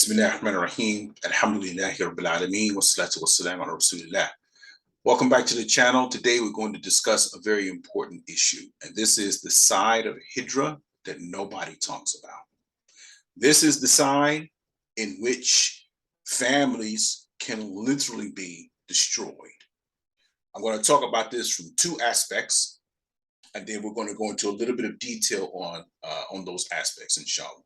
Bismillahirrahmanirrahim. Alhamdulillahi Rabbil Alameen. Wassalatu wassalamu ala Rasulillah. Welcome back to the channel. Today we're going to discuss a very important issue, and this is the side of Hijra that nobody talks about. This is the side in which families can literally be destroyed. I'm going to talk about this from two aspects, and then we're going to go into a little bit of detail on those aspects, inshallah.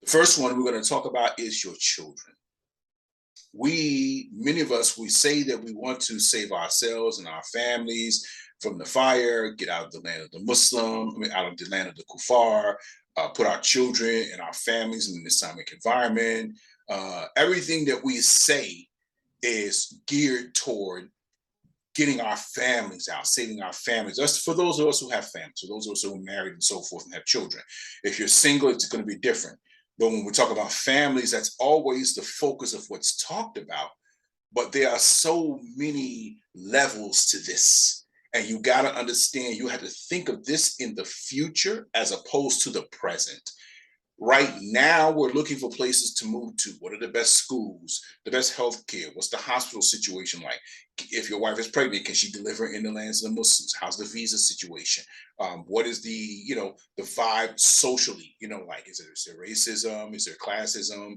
The first one we're going to talk about is your children. Many of us, we say that we want to save ourselves and our families from the fire, get out of the land of the out of the land of the kuffar, put our children and our families in an Islamic environment. Everything that we say is geared toward getting our families out, saving our families. That's for those of us who have families, for those of us who are married and so forth and have children. If you're single, it's going to be different. But when we talk about families, that's always the focus of what's talked about. But there are so many levels to this. And you got to understand, you have to think of this in the future as opposed to the present. Right now, we're looking for places to move to. What are the best schools, the best healthcare? What's the hospital situation like? If your wife is pregnant, can she deliver in the lands of the Muslims? How's the visa situation? What is the vibe socially? Like, is there racism? Is there classism?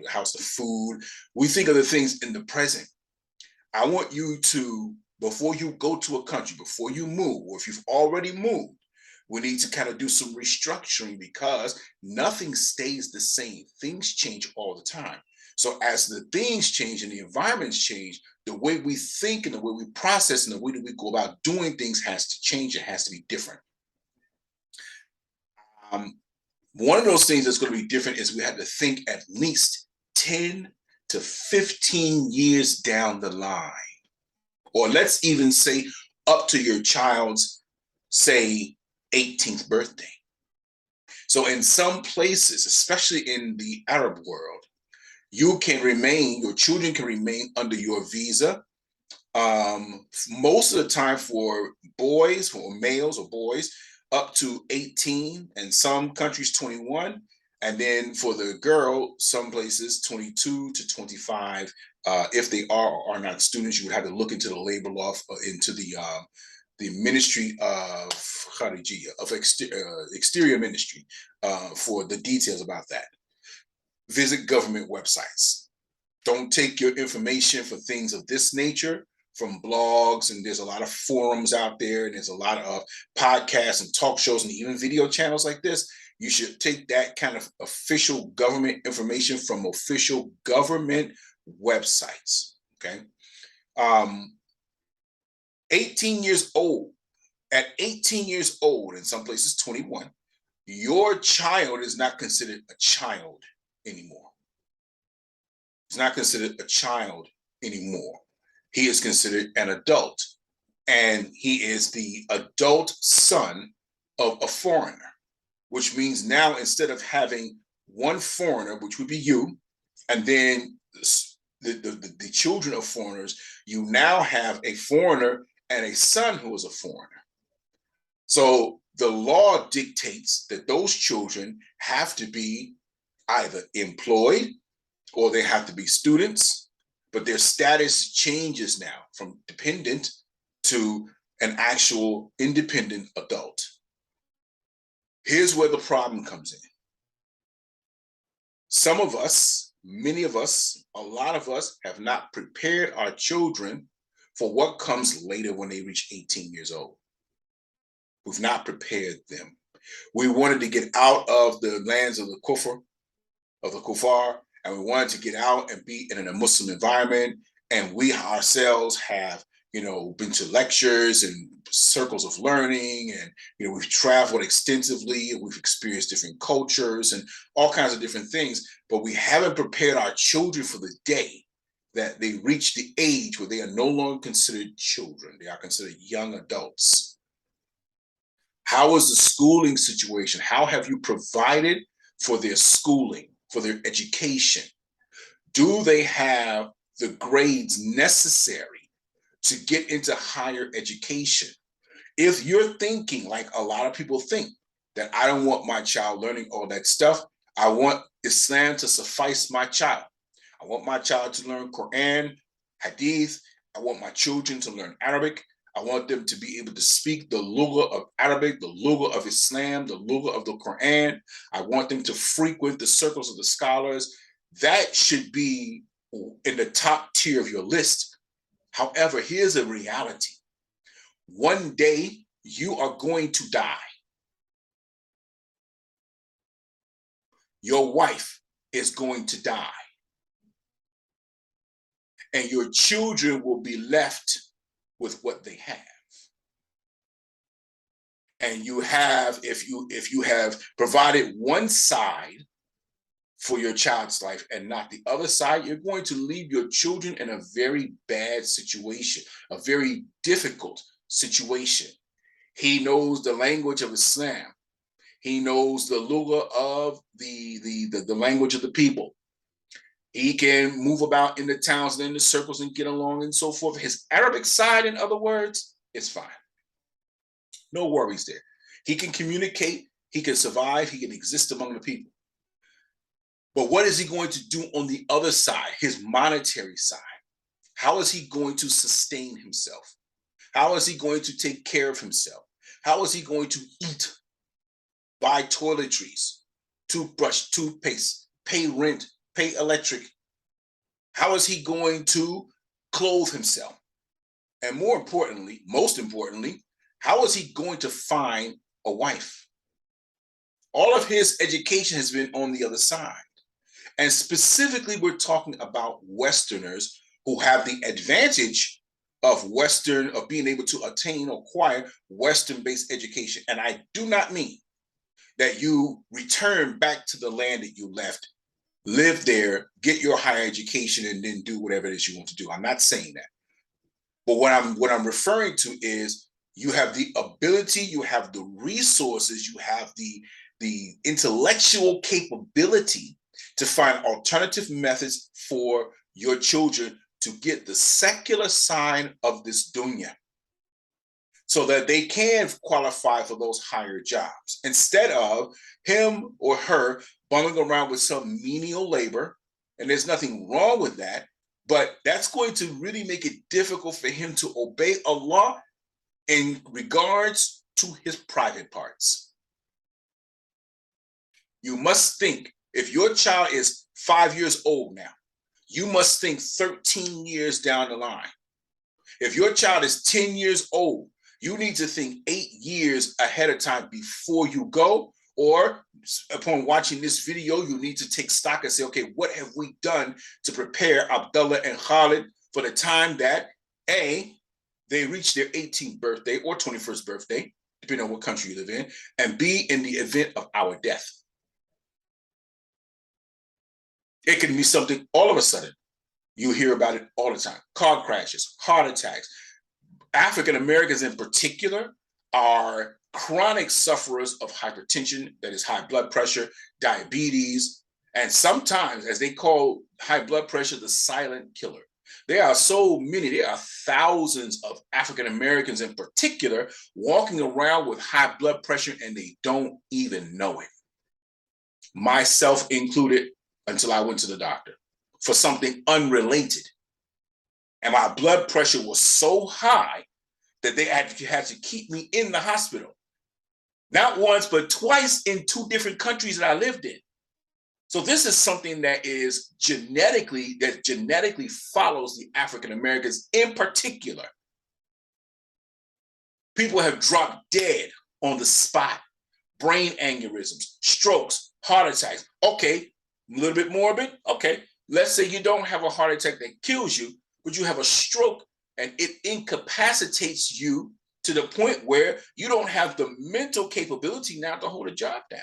How's the food? We think of the things in the present. I want you to, before you go to a country, before you move, or if you've already moved, we need to kind of do some restructuring because nothing stays the same. Things change all the time. So as the things change and the environments change, the way we think and the way we process and the way that we go about doing things has to change. It has to be different. One of those things that's going to be different is we have to think at least 10 to 15 years down the line. Or let's even say up to your child's, say, 18th birthday. So in some places, especially in the Arab world, your children can remain under your visa. Most of the time for boys, for males or boys, up to 18, and some countries 21. And then for the girl, some places 22 to 25. If they are or are not students, you would have to look into the labor law, into the Ministry of Hijrah, of Exterior Ministry, for the details about that. Visit government websites. Don't take your information for things of this nature from blogs, and there's a lot of forums out there, and there's a lot of podcasts and talk shows and even video channels like this. You should take that kind of official government information from official government websites, okay? 18 years old, at 18 years old, in some places 21, your child is not considered a child anymore. He's not considered a child anymore. He is considered an adult, and he is the adult son of a foreigner, which means now instead of having one foreigner, which would be you, and then the children of foreigners, you now have a foreigner and a son who is a foreigner. So the law dictates that those children have to be either employed or they have to be students, but their status changes now from dependent to an actual independent adult. Here's where the problem comes in. Some of us, many of us, a lot of us have not prepared our children for what comes later when they reach 18 years old. We've not prepared them. We wanted to get out of the lands of the kuffar, and we wanted to get out and be in a Muslim environment. And we ourselves have, been to lectures and circles of learning, and we've traveled extensively, and we've experienced different cultures and all kinds of different things. But we haven't prepared our children for the day that they reach the age where they are no longer considered children. They are considered young adults. How is the schooling situation? How have you provided for their schooling, for their education? Do they have the grades necessary to get into higher education? If you're thinking like a lot of people think, that I don't want my child learning all that stuff, I want Islam to suffice my child. I want my child to learn Quran, Hadith. I want my children to learn Arabic. I want them to be able to speak the lugha of Arabic, the lugha of Islam, the lugha of the Quran. I want them to frequent the circles of the scholars. That should be in the top tier of your list. However, here's a reality. One day you are going to die. Your wife is going to die. And your children will be left with what they have. And you have, if you have provided one side for your child's life and not the other side, you're going to leave your children in a very bad situation, a very difficult situation. He knows the language of Islam. He knows the lugha of the language of the people. He can move about in the towns and in the circles and get along and so forth. His Arabic side, in other words, is fine. No worries there. He can communicate, he can survive, he can exist among the people. But what is he going to do on the other side, his monetary side? How is he going to sustain himself? How is he going to take care of himself? How is he going to eat, buy toiletries, toothbrush, toothpaste, pay rent, pay electric? How is he going to clothe himself? And more importantly, most importantly, how is he going to find a wife? All of his education has been on the other side. And specifically, we're talking about Westerners who have the advantage of being able to attain or acquire Western-based education. And I do not mean that you return back to the land that you left, live there, get your higher education, and then do whatever it is you want to do. I'm not saying that. But what I'm referring to is you have the ability, you have the resources, you have the intellectual capability to find alternative methods for your children to get the secular side of this dunya so that they can qualify for those higher jobs instead of him or her bumming around with some menial labor. And there's nothing wrong with that, but that's going to really make it difficult for him to obey Allah in regards to his private parts. You must think, if your child is 5 years old now, you must think 13 years down the line. If your child is 10 years old, you need to think 8 years ahead of time before you go, or upon watching this video, you need to take stock and say, okay, what have we done to prepare Abdullah and Khalid for the time that A, they reach their 18th birthday or 21st birthday, depending on what country you live in, and B, in the event of our death. It can be something all of a sudden. You hear about it all the time. Car crashes, heart attacks. African Americans in particular are chronic sufferers of hypertension, that is high blood pressure, diabetes, and sometimes, as they call high blood pressure, the silent killer. There are so many, there are thousands of African Americans in particular walking around with high blood pressure and they don't even know it. Myself included, until I went to the doctor for something unrelated. And my blood pressure was so high that they had to keep me in the hospital. Not once, but twice in 2 different countries that I lived in. So this is something that genetically follows the African Americans in particular. People have dropped dead on the spot, brain aneurysms, strokes, heart attacks. Okay, a little bit morbid. Okay, let's say you don't have a heart attack that kills you, but you have a stroke and it incapacitates you to the point where you don't have the mental capability now to hold a job down.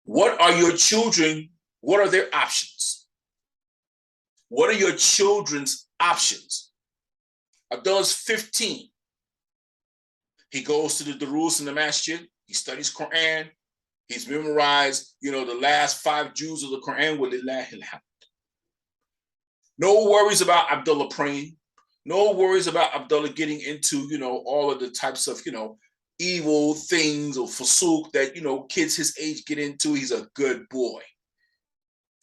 What are your children? What are their options? What are your children's options? Abdullah's 15. He goes to the Durus in the masjid. He studies Quran. He's memorized, the last 5 juz of the Quran. Walillahil hamd. No worries about Abdullah praying. No worries about Abdullah getting into, all of the types of, evil things or fasuk that, kids his age get into. He's a good boy.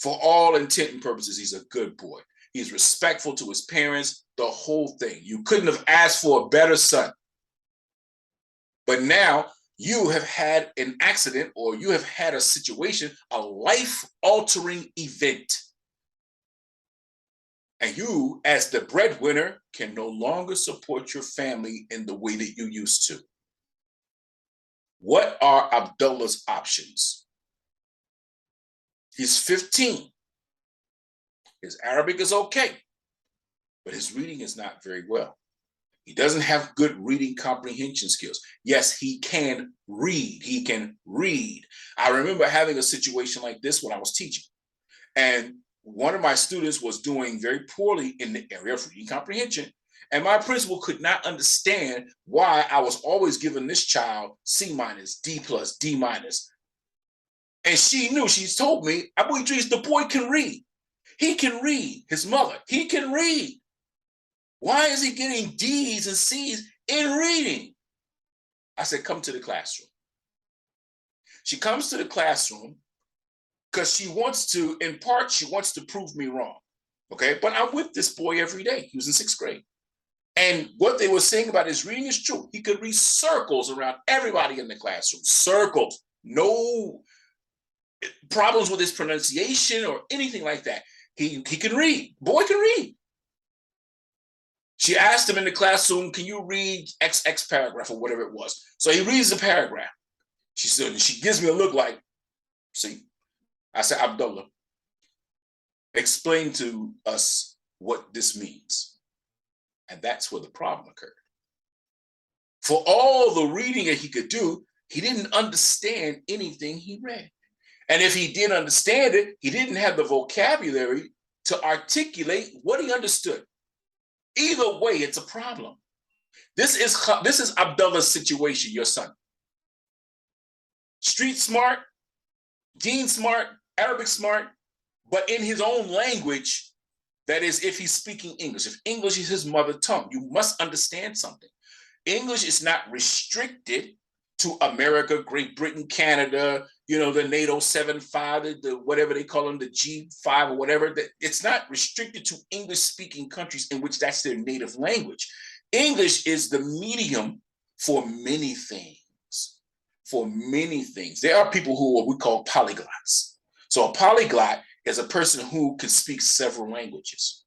For all intent and purposes, he's a good boy. He's respectful to his parents, the whole thing. You couldn't have asked for a better son. But now you have had an accident, or you have had a situation, a life-altering event. And you, as the breadwinner, can no longer support your family in the way that you used to. What are Abdullah's options? He's 15. His Arabic is okay, but his reading is not very well. He doesn't have good reading comprehension skills. Yes, he can read. He can read. I remember having a situation like this when I was teaching. And one of my students was doing very poorly in the area of reading comprehension. And my principal could not understand why I was always giving this child C-, D+, D-. And she knew, she's told me, Abu Idris, the boy can read. He can read. His mother, he can read. Why is he getting D's and C's in reading? I said, come to the classroom. She comes to the classroom because she wants to, in part, she wants to prove me wrong. Okay, but I'm with this boy every day. He was in 6th grade. And what they were saying about his reading is true. He could read circles around everybody in the classroom. Circles. No problems with his pronunciation or anything like that. He can read. Boy can read. She asked him in the classroom, can you read XX paragraph or whatever it was? So he reads the paragraph. She said, she gives me a look like, see, I said, Abdullah, explain to us what this means. And that's where the problem occurred. For all the reading that he could do, he didn't understand anything he read. And if he did understand it, he didn't have the vocabulary to articulate what he understood. Either way, it's a problem. This is Abdullah's situation, your son. Street smart, deen smart, Arabic smart, but in his own language, that is, if he's speaking English. If English is his mother tongue, you must understand something. English is not restricted to America, Great Britain, Canada, the NATO 7.5, the whatever they call them, the G5 or whatever. It's not restricted to English-speaking countries in which that's their native language. English is the medium for many things. For many things. There are people who are what we call polyglots. So a polyglot is a person who can speak several languages.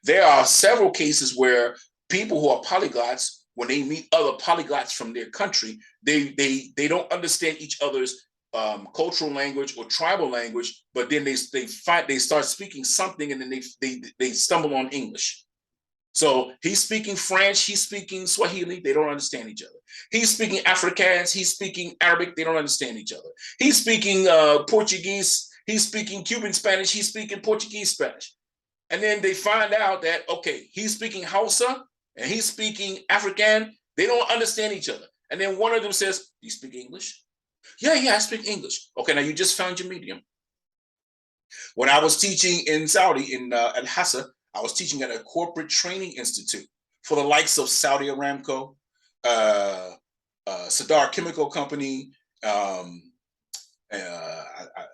There are several cases where people who are polyglots, when they meet other polyglots from their country, they don't understand each other's cultural language or tribal language, but then they start speaking something, and then they stumble on English. So he's speaking French, he's speaking Swahili, they don't understand each other. He's speaking Afrikaans, he's speaking Arabic, they don't understand each other. He's speaking Portuguese, he's speaking Cuban Spanish, he's speaking Portuguese Spanish. And then they find out that, okay, he's speaking Hausa and he's speaking Afrikaan, they don't understand each other. And then one of them says, do you speak English? Yeah, I speak English. Okay, now you just found your medium. When I was teaching in Saudi, in Al-Hassa, I was teaching at a corporate training institute for the likes of Saudi Aramco, Sadar Chemical Company, I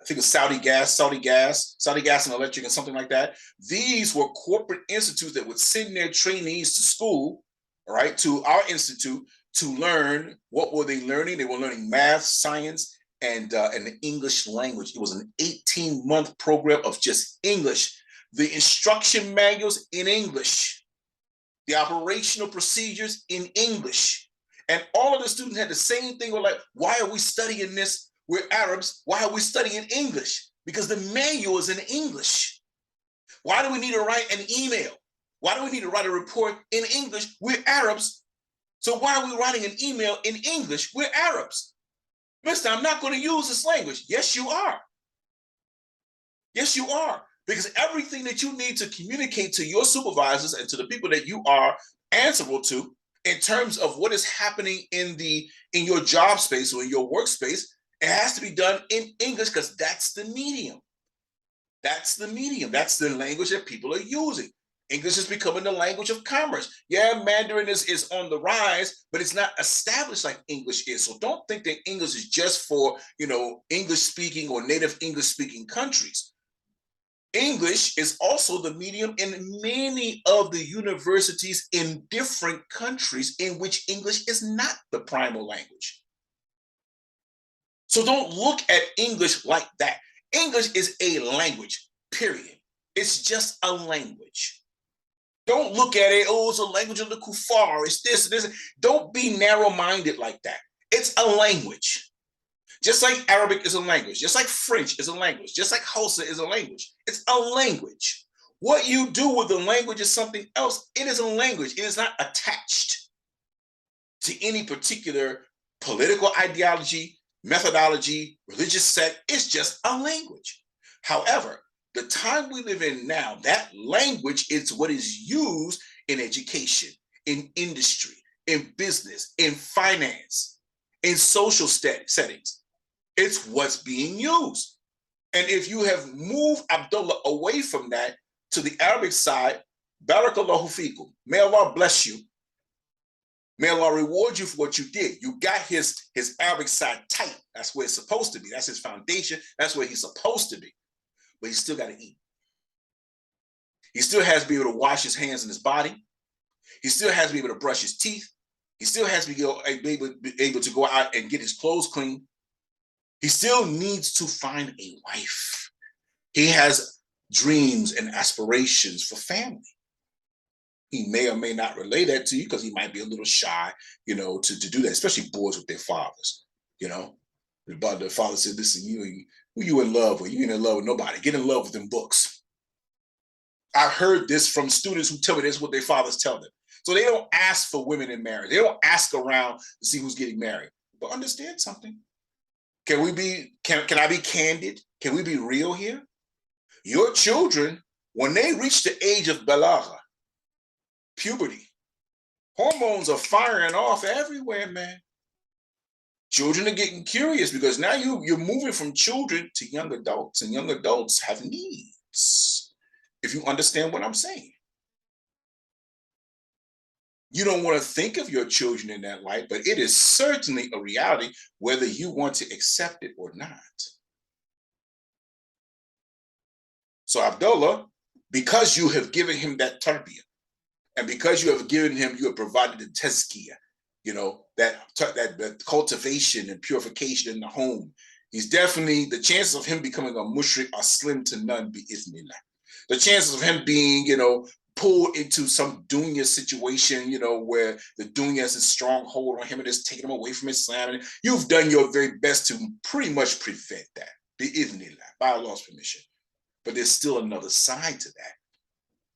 think it's Saudi Gas and Electric and something like that. These were corporate institutes that would send their trainees to school, right, to our institute to learn. What were they learning? They were learning math, science, and the English language. It was an 18-month program of just English. The instruction manuals in English, the operational procedures in English. And all of the students had the same thing. We're like, why are we studying this? We're Arabs. Why are we studying English? Because the manual is in English. Why do we need to write an email? Why do we need to write a report in English? We're Arabs. So why are we writing an email in English? We're Arabs. Mister, I'm not going to use this language. Yes, you are. Yes, you are. Because everything that you need to communicate to your supervisors and to the people that you are answerable to in terms of what is happening in your job space or in your workspace, it has to be done in English because that's the medium. That's the medium. That's the language that people are using. English is becoming the language of commerce. Yeah, Mandarin is on the rise, but it's not established like English is. So don't think that English is just for, English speaking or native English speaking countries. English is also the medium in many of the universities in different countries in which English is not the primal language. So don't look at English like that. English is a language, period. It's just a language. Don't look at it, oh, it's a language of the kuffar, it's this. Don't be narrow-minded like that. It's a language. Just like Arabic is a language, just like French is a language, just like Hausa is a language. It's a language. What you do with the language is something else. It is a language. It is not attached to any particular political ideology, methodology, religious sect. It's just a language. However, the time we live in now, that language is what is used in education, in industry, in business, in finance, in social settings. It's what's being used. And if you have moved Abdullah away from that to the Arabic side, Barakallahu fikum. May Allah bless you. May Allah reward you for what you did. You got his Arabic side tight. That's where it's supposed to be. That's his foundation. That's where he's supposed to be. But he's still got to eat. He still has to be able to wash his hands and his body. He still has to be able to brush his teeth. He still has to be able to go out and get his clothes clean. He still needs to find a wife. He has dreams and aspirations for family. He may or may not relay that to you because he might be a little shy, to do that, especially boys with their fathers, But the father said, listen, who you in love with? You ain't in love with nobody. Get in love with them books. I've heard this from students who tell me this is what their fathers tell them. So they don't ask for women in marriage. They don't ask around to see who's getting married. But understand something. Can I be candid? Can we be real here? Your children, when they reach the age of balagha, puberty, hormones are firing off everywhere, man. Children are getting curious because now you're moving from children to young adults, and young adults have needs, if you understand what I'm saying. You don't want to think of your children in that light, but it is certainly a reality whether you want to accept it or not. So Abdullah, because you have given him that tarbiyah, and because you have provided the tazkiyah, that cultivation and purification in the home, he's definitely, the chances of him becoming a mushrik are slim to none, bi-idhnillah. The chances of him being, pulled into some dunya situation, where the dunya has a strong hold on him and is taking him away from Islam. And you've done your very best to pretty much prevent that, bi-idhnillah, by Allah's permission. But there's still another side to that.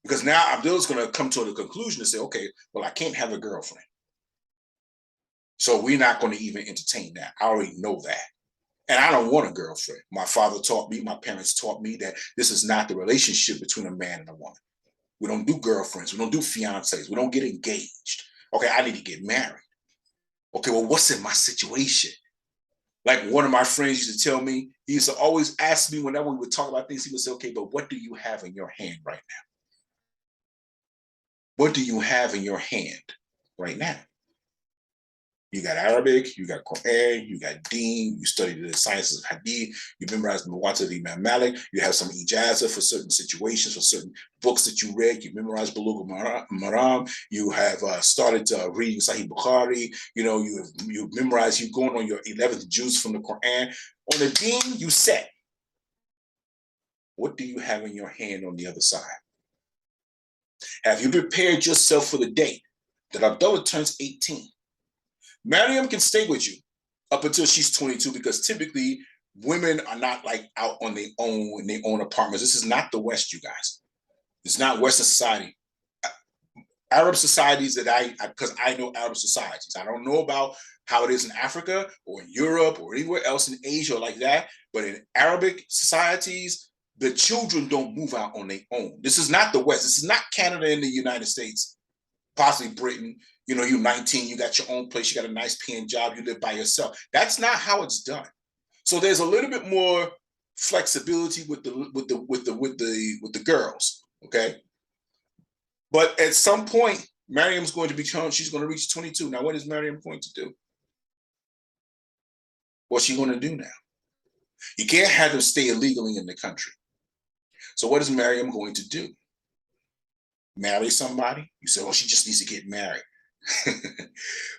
Because now Abdullah's going to come to the conclusion and say, okay, well, I can't have a girlfriend. So we're not going to even entertain that. I already know that. And I don't want a girlfriend. My father taught me, my parents taught me that this is not the relationship between a man and a woman. We don't do girlfriends. We don't do fiancés. We don't get engaged. Okay, I need to get married. Okay, well, what's in my situation? Like one of my friends used to tell me, he used to always ask me whenever we would talk about things, he would say, okay, but what do you have in your hand right now? What do you have in your hand right now? You got Arabic, you got Quran, you got Deen, you study the sciences of Hadith, you memorize the Muwatta of Imam Malik, you have some ijazah for certain situations, for certain books that you read, you memorize Bulugh al-Maram, you have started reading Sahih Bukhari, you memorize, you going on your 11th juz from the Quran. On the Deen, you set. What do you have in your hand on the other side? Have you prepared yourself for the day that Abdullah turns 18? Mariam can stay with you up until she's 22 because typically women are not like out on their own in their own apartments. This is not the West, you guys. It's not Western society. Arab societies because I know Arab societies. I don't know about how it is in Africa or in Europe or anywhere else in Asia like that. But in Arabic societies, the children don't move out on their own. This is not the West. This is not Canada and the United States, possibly Britain. You're 19, you got your own place, you got a nice paying job, you live by yourself. That's not how it's done. So there's a little bit more flexibility with the girls, okay? But at some point, Miriam's going to become, she's going to reach 22. Now, what is Miriam going to do? What's she going to do now? You can't have them stay illegally in the country. So what is Miriam going to do? Marry somebody? You say, well, she just needs to get married.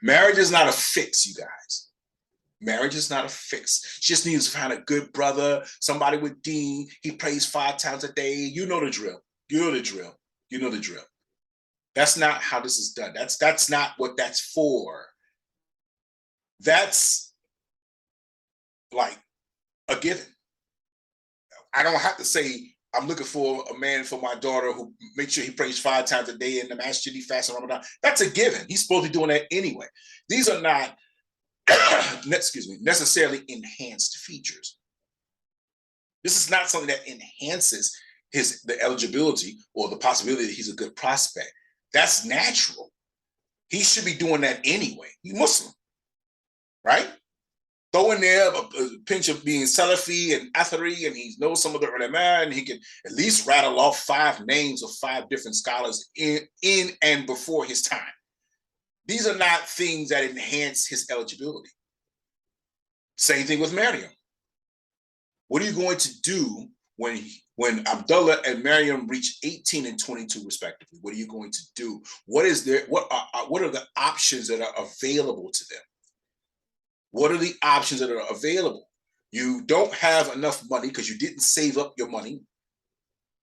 Marriage is not a fix, you guys. Marriage is not a fix. She just needs to find a good brother, somebody with deen. He prays 5 times a day. You know the drill. You know the drill. You know the drill. That's not how this is done. That's not what that's for. That's like a given. I don't have to say I'm looking for a man for my daughter who makes sure he prays 5 times a day in the masjid, he fasts in Ramadan. That's a given. He's supposed to be doing that anyway. These are not, excuse me, necessarily enhanced features. This is not something that enhances the eligibility or the possibility that he's a good prospect. That's natural. He should be doing that anyway. He's Muslim, right? Throw in there a pinch of being Salafi and Athari, and he knows some of the ulama, and he can at least rattle off 5 names of 5 different scholars in and before his time. These are not things that enhance his eligibility. Same thing with Miriam. What are you going to do when Abdullah and Miriam reach 18 and 22 respectively? What are you going to do? What are the options that are available to them? What are the options that are available? You don't have enough money because you didn't save up your money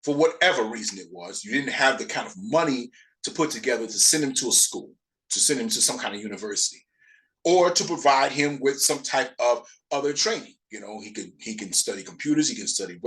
for whatever reason it was. You didn't have the kind of money to put together to send him to a school, to send him to some kind of university, or to provide him with some type of other training. You know, he can study computers, he can study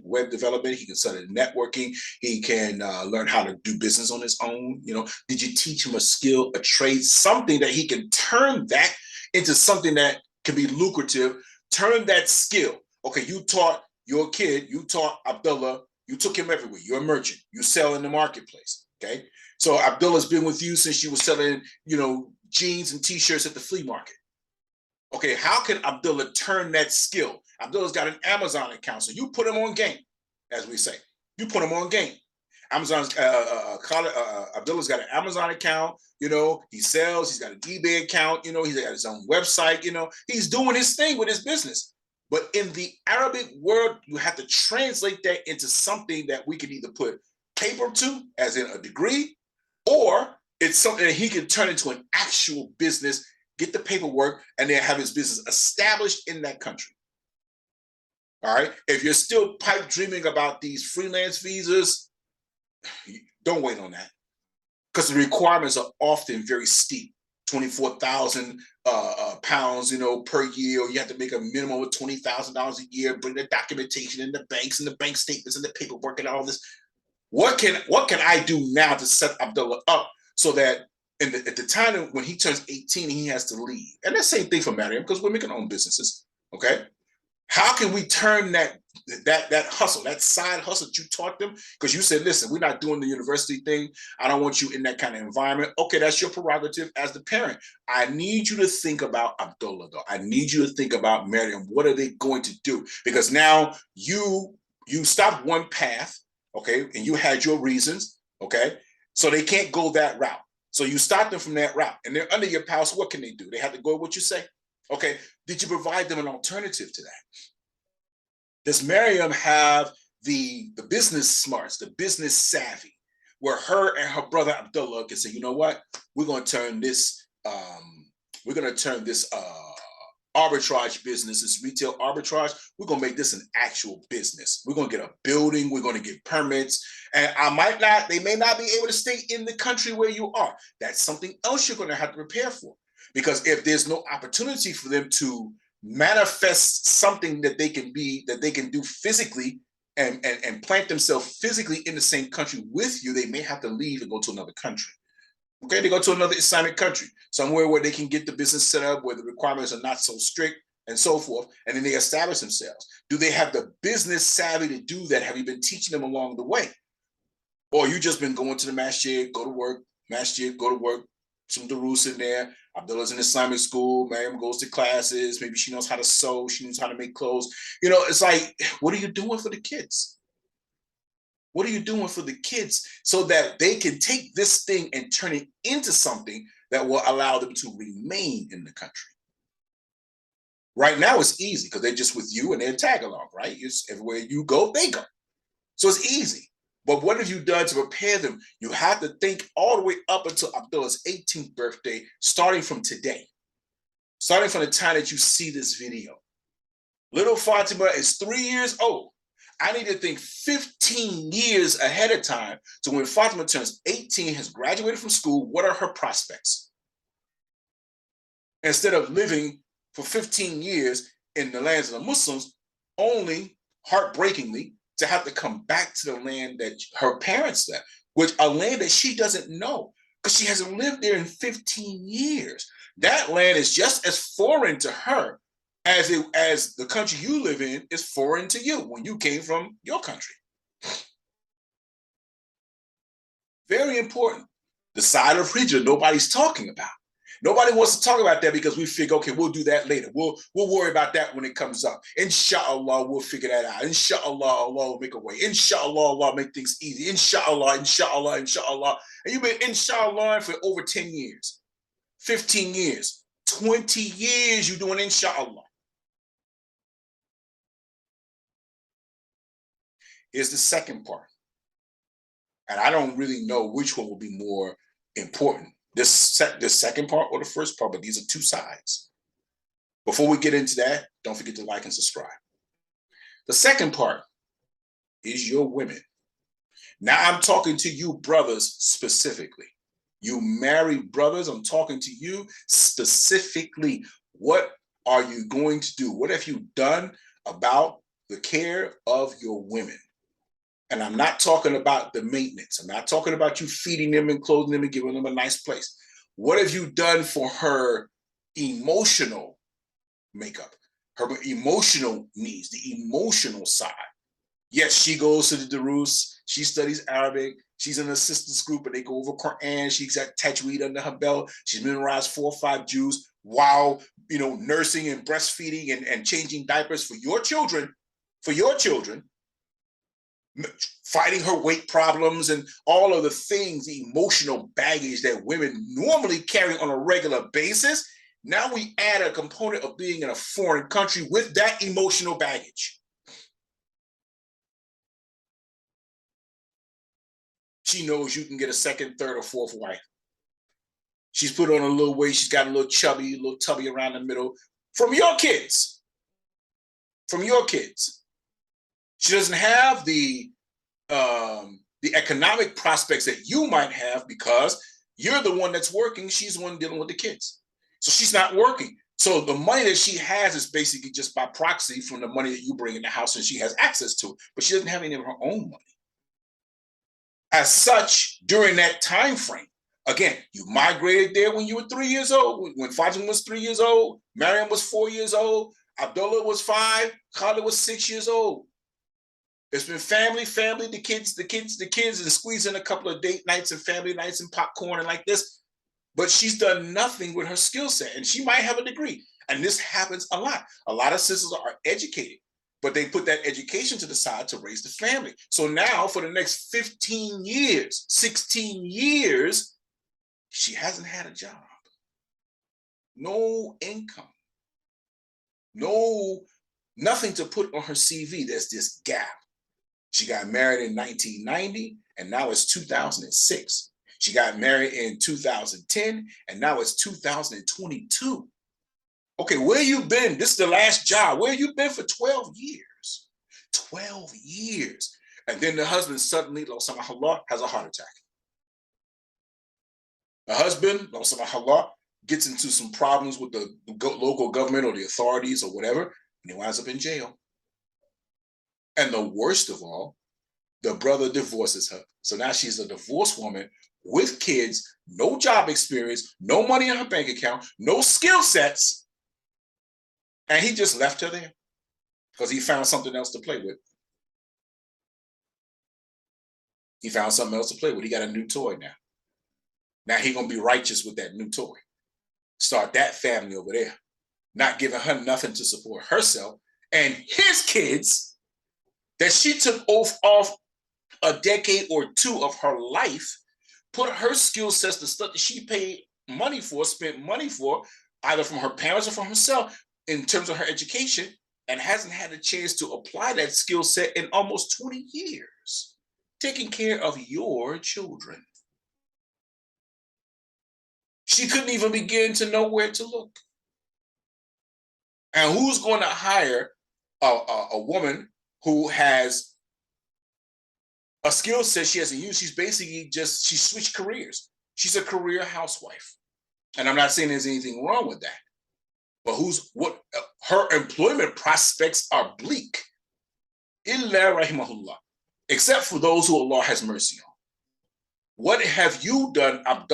web development, he can study networking, he can learn how to do business on his own. You know, did you teach him a skill, a trade, something that he can turn that into something that can be lucrative? Turn that skill. Okay, you taught your kid, you taught Abdullah, you took him everywhere. You're a merchant, you sell in the marketplace. Okay, so Abdullah's been with you since you were selling, you know, jeans and t-shirts at the flea market. Okay, how can Abdullah turn that skill? Abdullah's got an Amazon account, so you put him on game, as we say. You put him on game. Abdullah's got an Amazon account, you know, he sells, he's got an eBay account, you know, he's got his own website, you know, he's doing his thing with his business. But in the Arabic world, you have to translate that into something that we can either put paper to, as in a degree, or it's something that he can turn into an actual business, get the paperwork, and then have his business established in that country. All right. If you're still pipe dreaming about these freelance visas, don't wait on that, because the requirements are often very steep. 24,000 pounds, you know, per year. Or you have to make a minimum of $20,000 a year. Bring the documentation in the banks and the bank statements and the paperwork and all this. What can I do now to set Abdullah up so that at the time when he turns 18, he has to leave? And the same thing for Miriam, because we're making our own businesses. Okay. How can we turn that hustle, that side hustle that you taught them? Because you said, listen, we're not doing the university thing. I don't want you in that kind of environment. Okay, that's your prerogative as the parent. I need you to think about Abdullah, though. I need you to think about Miriam. What are they going to do? Because now you stopped one path, okay, and you had your reasons, okay? So they can't go that route. So you stop them from that route, and they're under your power. So what can they do? They have to go with what you say. Okay, did you provide them an alternative to that? Does Miriam have the business smarts, the business savvy, where her and her brother Abdullah can say, you know what, we're going to turn this arbitrage business, this retail arbitrage, we're going to make this an actual business. We're going to get a building, we're going to get permits, and they may not be able to stay in the country where you are. That's something else you're going to have to prepare for. Because if there's no opportunity for them to manifest something that they can do physically and plant themselves physically in the same country with you, they may have to leave and go to another country. Okay, they go to another Islamic country, somewhere where they can get the business set up, where the requirements are not so strict and so forth, and then they establish themselves. Do they have the business savvy to do that? Have you been teaching them along the way? Or you just been going to the masjid, go to work, some durus in there. Abdullah's in Islamic school. Miriam goes to classes. Maybe she knows how to sew. She knows how to make clothes. You know, it's like, what are you doing for the kids? What are you doing for the kids so that they can take this thing and turn it into something that will allow them to remain in the country? Right now, it's easy because they're just with you and they're tag along, right? It's everywhere you go, they go. So it's easy. But what have you done to prepare them? You have to think all the way up until Abdullah's 18th birthday, starting from today, starting from the time that you see this video. Little Fatima is 3 years old. I need to think 15 years ahead of time. So when Fatima turns 18, has graduated from school, what are her prospects? Instead of living for 15 years in the lands of the Muslims, only heartbreakingly to have to come back to the land that her parents left, which a land that she doesn't know because she hasn't lived there in 15 years. That land is just as foreign to her as the country you live in is foreign to you when you came from your country. Very important. The side of Hijrah nobody's talking about. Nobody wants to talk about that because we figure, okay, we'll do that later. We'll worry about that when it comes up. Inshallah, we'll figure that out. Inshallah, Allah will make a way. Inshallah, Allah will make things easy. Inshallah, inshallah, inshallah. And you've been inshallah for over 10 years, 15 years, 20 years you're doing inshallah. Here's the second part. And I don't really know which one will be more important. This second part or the first part, but these are two sides. Before we get into that, don't forget to like and subscribe. The second part is your women. Now I'm talking to you brothers specifically. You married brothers, I'm talking to you specifically. What are you going to do? What have you done about the care of your women? And I'm not talking about the maintenance. I'm not talking about you feeding them and clothing them and giving them a nice place. What have you done for her emotional makeup, her emotional needs, the emotional side? Yes, she goes to the Durus. She studies Arabic. She's in an assistance group, and they go over Quran. She's got tajweed under her belt. She's memorized 4 or 5 Jews while, nursing and breastfeeding and changing diapers for your children, fighting her weight problems and all of the things, the emotional baggage that women normally carry on a regular basis. Now we add a component of being in a foreign country with that emotional baggage. She knows you can get a second, third, or fourth wife. She's put on a little weight. She's got a little chubby, a little tubby around the middle from your kids. From your kids. She doesn't have the economic prospects that you might have because you're the one that's working. She's the one dealing with the kids. So she's not working. So the money that she has is basically just by proxy from the money that you bring in the house and she has access to, but she doesn't have any of her own money. As such, during that time frame, again, you migrated there when you were 3 years old. When Fatima was 3 years old, Mariam was 4 years old, Abdullah was 5, Khalid was 6 years old. It's been family, the kids, and squeezing a couple of date nights and family nights and popcorn and like this. But she's done nothing with her skill set, and she might have a degree. And this happens a lot. A lot of sisters are educated, but they put that education to the side to raise the family. So now for the next 15 years, 16 years, she hasn't had a job. No income. Nothing to put on her CV. There's this gap. She got married in 1990, and now it's 2006. She got married in 2010, and now it's 2022. Okay, where you been? This is the last job. Where you been for 12 years? 12 years. And then the husband suddenly, has a heart attack. The husband, gets into some problems with the local government or the authorities or whatever, and he winds up in jail. And the worst of all, the brother divorces her. So now she's a divorced woman with kids, no job experience, no money in her bank account, no skill sets. And he just left her there because he found something else to play with. He found something else to play with. He got a new toy now. Now he's going to be righteous with that new toy. Start that family over there, not giving her nothing to support herself and his kids that she took oath off a decade or two of her life, put her skill sets, the stuff that she paid money for, spent money for, either from her parents or from herself, in terms of her education, and hasn't had a chance to apply that skill set in almost 20 years, taking care of your children. She couldn't even begin to know where to look. And who's going to hire a woman who has a skill set she hasn't used? She's basically she switched careers. She's a career housewife. And I'm not saying there's anything wrong with that. But her employment prospects are bleak. Illa rahimahullah. Except for those who Allah has mercy on. What have you done, Abu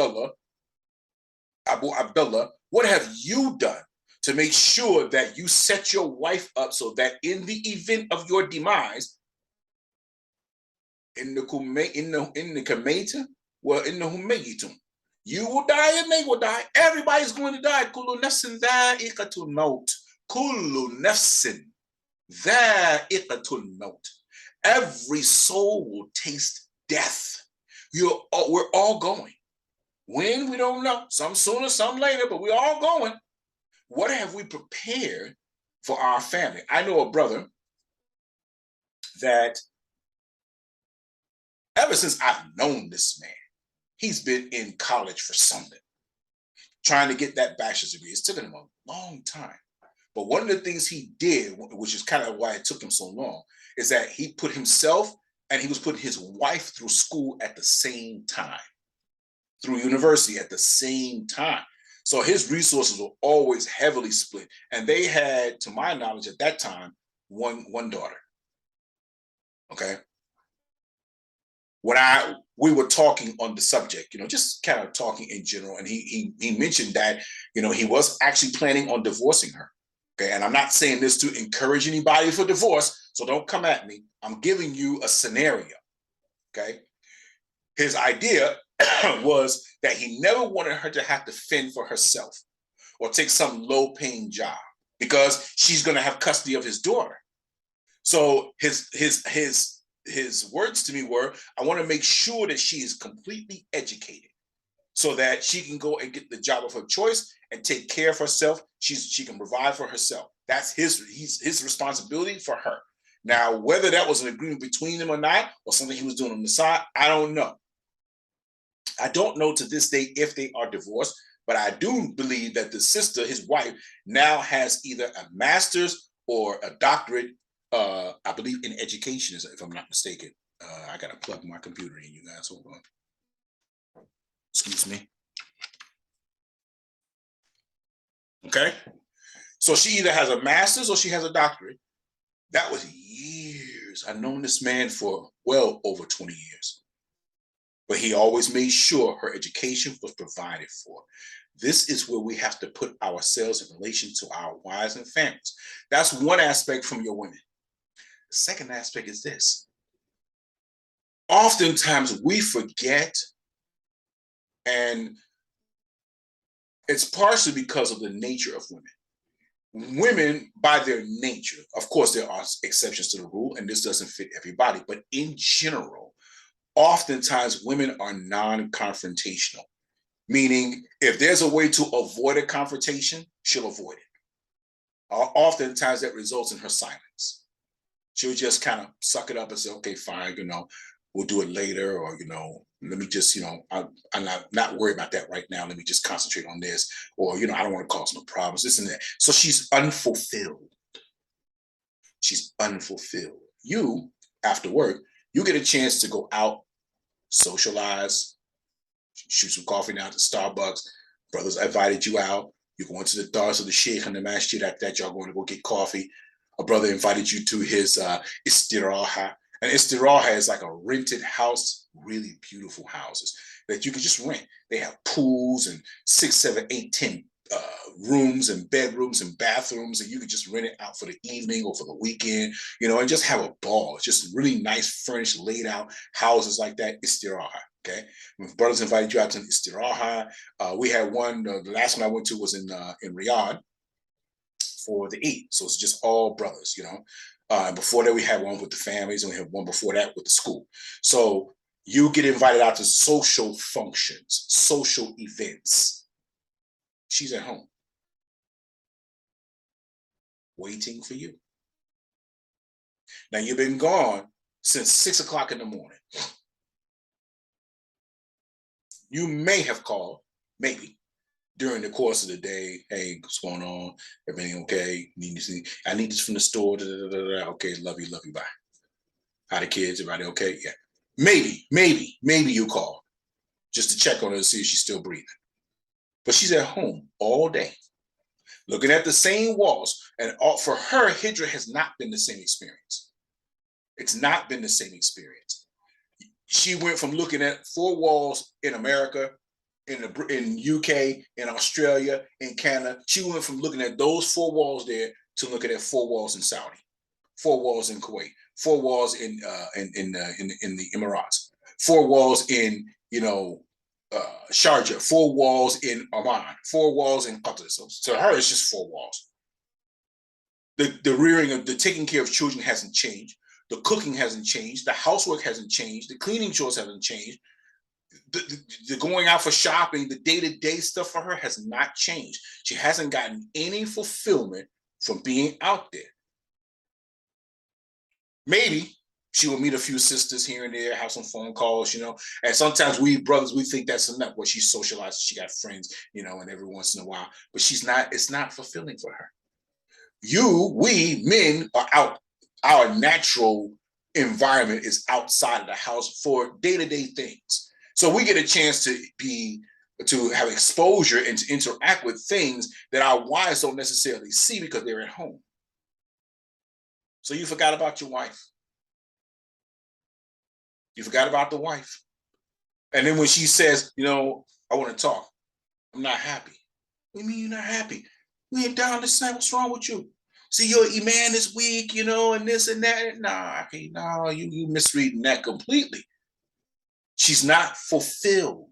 Abdullah? What have you done to make sure that you set your wife up so that in the event of your demise, you will die and they will die. Everybody's going to die. Kullu nafsin dha'iqatul maut. Kullu nafsin dha'iqatul maut. Every soul will taste death. We're all going. When, we don't know. Some sooner, some later, but we're all going. What have we prepared for our family? I know a brother that ever since I've known this man, he's been in college for something, trying to get that bachelor's degree. It's taken him a long time. But one of the things he did, which is kind of why it took him so long, is that he put himself and he was putting his wife through school at the same time, through university at the same time. So his resources were always heavily split. And they had, to my knowledge at that time, one daughter. Okay. When we were talking on the subject, just kind of talking in general, and he mentioned that, he was actually planning on divorcing her. Okay. And I'm not saying this to encourage anybody for divorce, so don't come at me. I'm giving you a scenario. Okay. His idea was that he never wanted her to have to fend for herself or take some low-paying job because she's going to have custody of his daughter. So his words to me were, I want to make sure that she is completely educated so that she can go and get the job of her choice and take care of herself. She can provide for herself. That's his responsibility for her. Now, whether that was an agreement between them or not, or something he was doing on the side, I don't know. I don't know to this day if they are divorced, but I do believe that the sister, his wife, now has either a master's or a doctorate, I believe in education, if I'm not mistaken. I got to plug my computer in, you guys. Hold on. Excuse me. Okay. So she either has a master's or she has a doctorate. That was years. I've known this man for well over 20 years. But he always made sure her education was provided for. This is where we have to put ourselves in relation to our wives and families. That's one aspect from your women. The second aspect is this. Oftentimes we forget, and it's partially because of the nature of women. Women, by their nature, of course, there are exceptions to the rule, and this doesn't fit everybody, but in general, oftentimes women are non-confrontational, meaning if there's a way to avoid a confrontation, she'll avoid it. Oftentimes that results in her silence. She'll just kind of suck it up and say, okay, fine, we'll do it later, or, let me just, I'm not worried about that right now. Let me just concentrate on this, or, I don't want to cause no problems, this and that. So she's unfulfilled. She's unfulfilled. You, after work, you get a chance to go out, socialize, shoot some coffee down to Starbucks. Brothers invited you out. You're going to the dars of the sheikh and the masjid. After that, y'all going to go get coffee. A brother invited you to his istiraha. And istiraha is like a rented house, really beautiful houses that you can just rent. They have pools and 6, 7, 8, 10 rooms and bedrooms and bathrooms, and you could just rent it out for the evening or for the weekend, and just have a ball. It's just really nice, furnished, laid out houses like that. Istiraha. Okay. When brothers invited you out to istiraha, we had one, the last one I went to was in Riyadh for the Eid. So it's just all brothers, And before that, we had one with the families, and we had one before that with the school. So you get invited out to social functions, social events. She's at home waiting for you. Now you've been gone since 6 o'clock in the morning. You may have called, maybe, during the course of the day. Hey, what's going on? Everything okay? Need to see? I need this from the store. Da, da, da, da. Okay, love you, bye. How the kids? Everybody okay? Yeah. Maybe you call just to check on her to see if she's still breathing. But she's at home all day, looking at the same walls. And for her, Hijra has not been the same experience. It's not been the same experience. She went from looking at 4 walls in America, in UK, in Australia, in Canada. She went from looking at those 4 walls there to looking at 4 walls in Saudi, 4 walls in Kuwait, 4 walls in the Emirates, 4 walls in Sharjah, 4 walls in Oman, 4 walls in Qatar. So to her, it's just 4 walls. The rearing of the taking care of children hasn't changed. The cooking hasn't changed. The housework hasn't changed. The cleaning chores haven't changed. The going out for shopping, the day-to-day stuff for her has not changed. She hasn't gotten any fulfillment from being out there. Maybe she will meet a few sisters here and there, have some phone calls, and sometimes we brothers, we think that's enough. Well, she's socialized, she got friends, and every once in a while, but it's not fulfilling for her. We men are out. Our natural environment is outside of the house for day-to-day things. So we get a chance to have exposure and to interact with things that our wives don't necessarily see because they're at home. So you forgot about your wife. You forgot about the wife. And then when she says, I want to talk, I'm not happy. What do you mean you're not happy? We ain't down this night. What's wrong with you? See, your Iman is weak, and this and that. Nah, you misreading that completely. She's not fulfilled.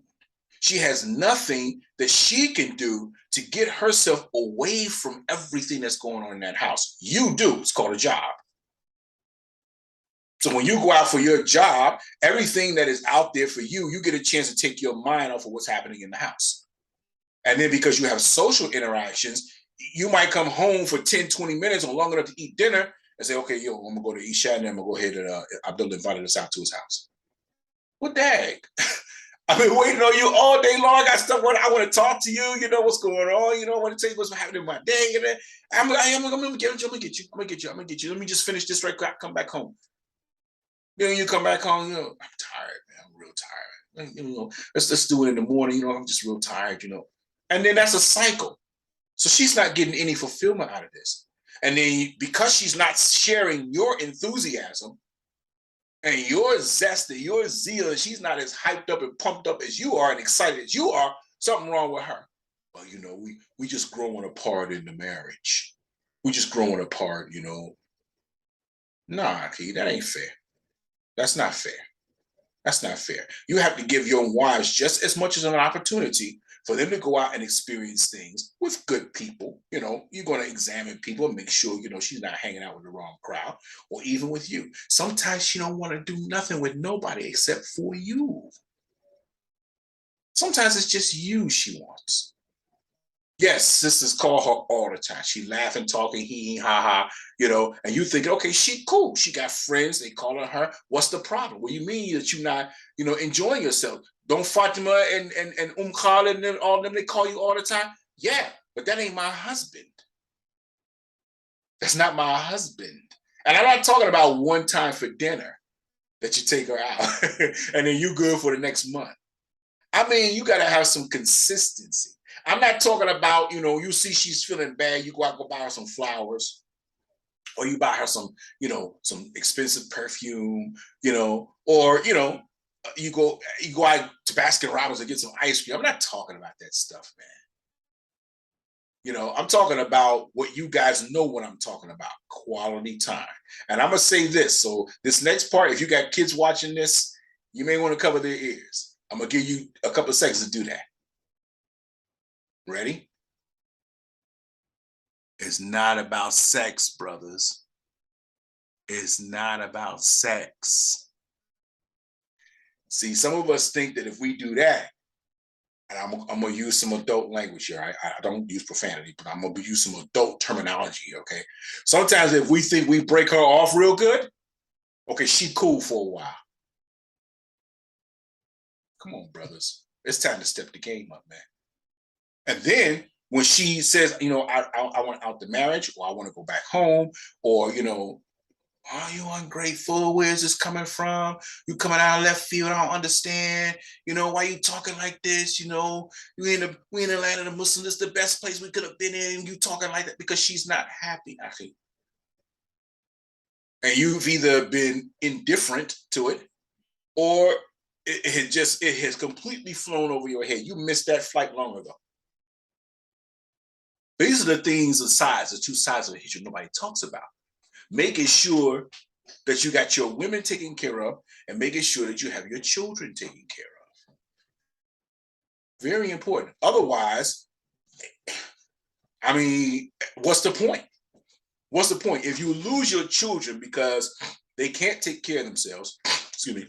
She has nothing that she can do to get herself away from everything that's going on in that house. You do. It's called a job. So when you go out for your job, everything that is out there for you, you get a chance to take your mind off of what's happening in the house. And then because you have social interactions, you might come home for 10, 20 minutes or long enough to eat dinner and say, okay, I'm going to go to Isha and then I'm going to go ahead and Abdullah invited us out to his house. What the heck? I've been waiting on you all day long. I got stuff I want to talk to you. What's going on. I want to tell you what's happening in my day. I'm going to get you. Let me just finish this right quick. I'll come back home. You come back home, I'm tired, man. I'm real tired. Let's do it in the morning. I'm just real tired, And then that's a cycle. So she's not getting any fulfillment out of this. And then because she's not sharing your enthusiasm and your zest and your zeal, and she's not as hyped up and pumped up as you are and excited as you are, something wrong with her. Well, we just growing apart in the marriage. We just growing apart, Nah, Key, that ain't fair. That's not fair. That's not fair. You have to give your wives just as much as an opportunity for them to go out and experience things with good people. You're going to examine people and make sure, she's not hanging out with the wrong crowd, or even with you. Sometimes she don't want to do nothing with nobody except for you. Sometimes it's just you she wants. Yes, sisters call her all the time. She laughing, talking, hee, ha, ha, and you thinking, okay, she cool. She got friends. They calling her. What's the problem? What do you mean that you're not, enjoying yourself? Don't Fatima and Khalid and all them, they call you all the time? Yeah, but that ain't my husband. That's not my husband. And I'm not talking about one time for dinner that you take her out and then you good for the next month. I mean, you got to have some consistency. I'm not talking about, you see she's feeling bad, you go out and go buy her some flowers, or you buy her some, some expensive perfume, or, you go out to Baskin Robbins and get some ice cream. I'm not talking about that stuff, man. I'm talking about what you guys know what I'm talking about, quality time. And I'm going to say this. So this next part, if you got kids watching this, you may want to cover their ears. I'm going to give you a couple of seconds to do that. Ready? It's not about sex, brothers. It's not about sex. See, some of us think that if we do that, and I'm gonna use some adult language here. I don't use profanity, but I'm gonna use some adult terminology. Okay. Sometimes if we think we break her off real good, okay, she cool for a while. Come on, brothers. It's time to step the game up, man. And then when she says, I want out the marriage, or I want to go back home, or are you ungrateful? Where's this coming from? You coming out of left field? I don't understand. Why you talking like this? We in the land of the Muslims. This is the best place we could have been in. You talking like that because she's not happy, I think. And you've either been indifferent to it, or it has completely flown over your head. You missed that flight long ago. These are the things, the two sides of the Hijrah nobody talks about. Making sure that you got your women taken care of, and making sure that you have your children taken care of. Very important. Otherwise, what's the point? What's the point? If you lose your children because they can't take care of themselves, excuse me,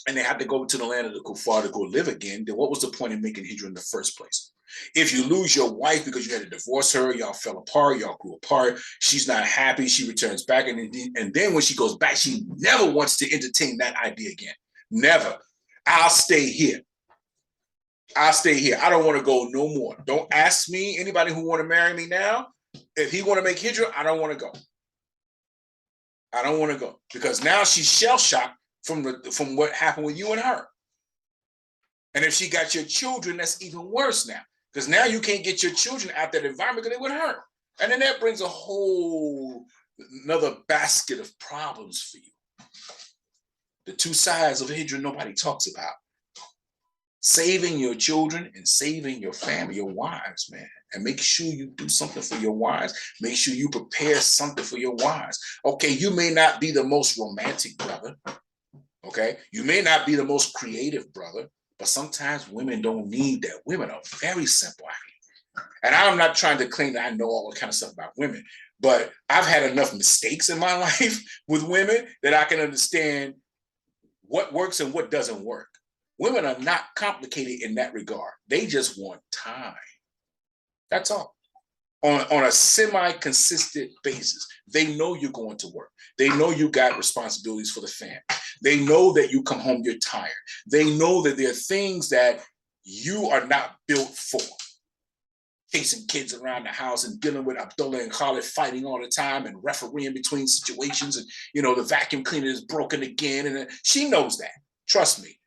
and they have to go to the land of the kuffar to go live again, then what was the point in making Hijrah in the first place? If you lose your wife because you had to divorce her, y'all fell apart, y'all grew apart, she's not happy, she returns back, and then when she goes back, she never wants to entertain that idea again. Never. I'll stay here. I'll stay here. I don't want to go no more. Don't ask me, anybody who want to marry me now, if he want to make Hijrah, I don't want to go. I don't want to go. Because now she's shell-shocked from what happened with you and her. And if she got your children, that's even worse now. Because now you can't get your children out that environment because they would hurt. And then that brings a whole another basket of problems for you. The two sides of Hijrah nobody talks about. Saving your children and saving your family, your wives, man. And make sure you do something for your wives. Make sure you prepare something for your wives. Okay, you may not be the most romantic brother. Okay, you may not be the most creative brother, but sometimes women don't need that. Women are very simple. And I'm not trying to claim that I know all the kind of stuff about women, but I've had enough mistakes in my life with women that I can understand what works and what doesn't work. Women are not complicated in that regard. They just want time. That's all. On a semi-consistent basis. They know you're going to work. They know you got responsibilities for the family. They know that you come home, you're tired. They know that there are things that you are not built for. Chasing kids around the house and dealing with Abdullah and Khalid fighting all the time and refereeing between situations, and the vacuum cleaner is broken again. And she knows that. Trust me.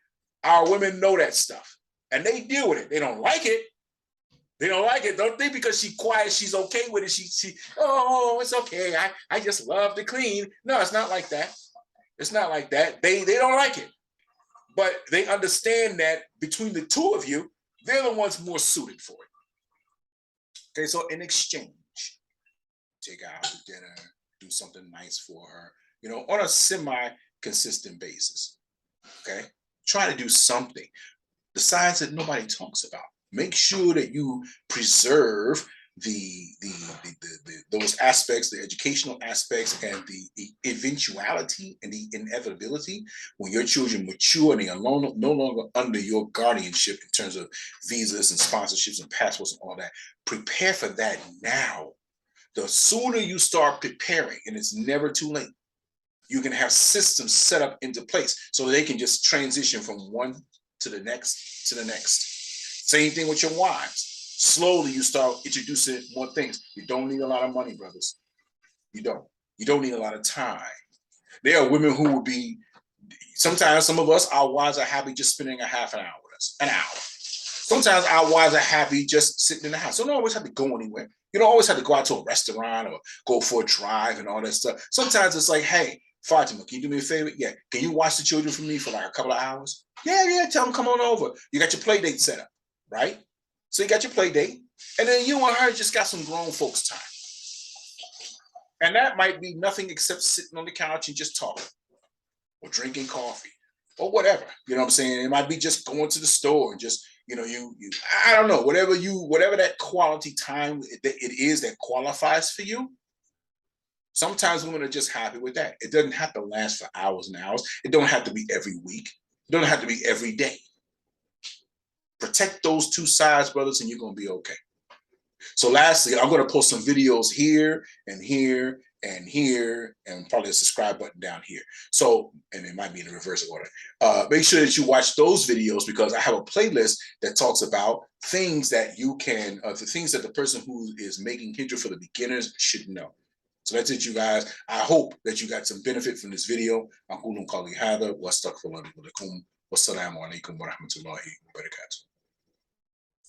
Our women know that stuff. And they deal with it. They don't like it. They don't like it. Don't think because she's quiet, she's okay with it. Oh, it's okay. I just love to clean. No, it's not like that. It's not like that. They don't like it. But they understand that between the two of you, they're the ones more suited for it. Okay, so in exchange, take her out to dinner, do something nice for her, on a semi-consistent basis. Okay? Try to do something. The sides that nobody talks about. Make sure that you preserve those aspects, the educational aspects, and the eventuality and the inevitability when your children mature and they are no longer under your guardianship in terms of visas and sponsorships and passports and all that. Prepare for that now. The sooner you start preparing, and it's never too late, you can have systems set up into place so they can just transition from one to the next to the next. Same thing with your wives. Slowly you start introducing more things. You don't need a lot of money, brothers. You don't. You don't need a lot of time. There are women who will be, sometimes some of us, our wives are happy just spending a half an hour with us, an hour. Sometimes our wives are happy just sitting in the house. So you don't always have to go anywhere. You don't always have to go out to a restaurant or go for a drive and all that stuff. Sometimes it's like, hey, Fatima, can you do me a favor? Yeah. Can you watch the children for me for like a couple of hours? Yeah. Tell them come on over. You got your play date set up, right? So you got your play date, and then you and her just got some grown folks time. And that might be nothing except sitting on the couch and just talking or drinking coffee or whatever. You know what I'm saying? It might be just going to the store and just, I don't know, whatever that quality time it is that qualifies for you, Sometimes women are just happy with that. It doesn't have to last for hours and hours. It don't have to be every week. It don't have to be every day. Protect those two sides, brothers, and you're going to be okay. So lastly, I'm going to post some videos here and here and here, and probably a subscribe button down here. So, and it might be in the reverse order. Make sure that you watch those videos, because I have a playlist that talks about things that you can, the things that the person who is making Hijrah for the beginners should know. So that's it, you guys. I hope that you got some benefit from this video. Wassalamu alaikum warahmatullahi wabarakatuh.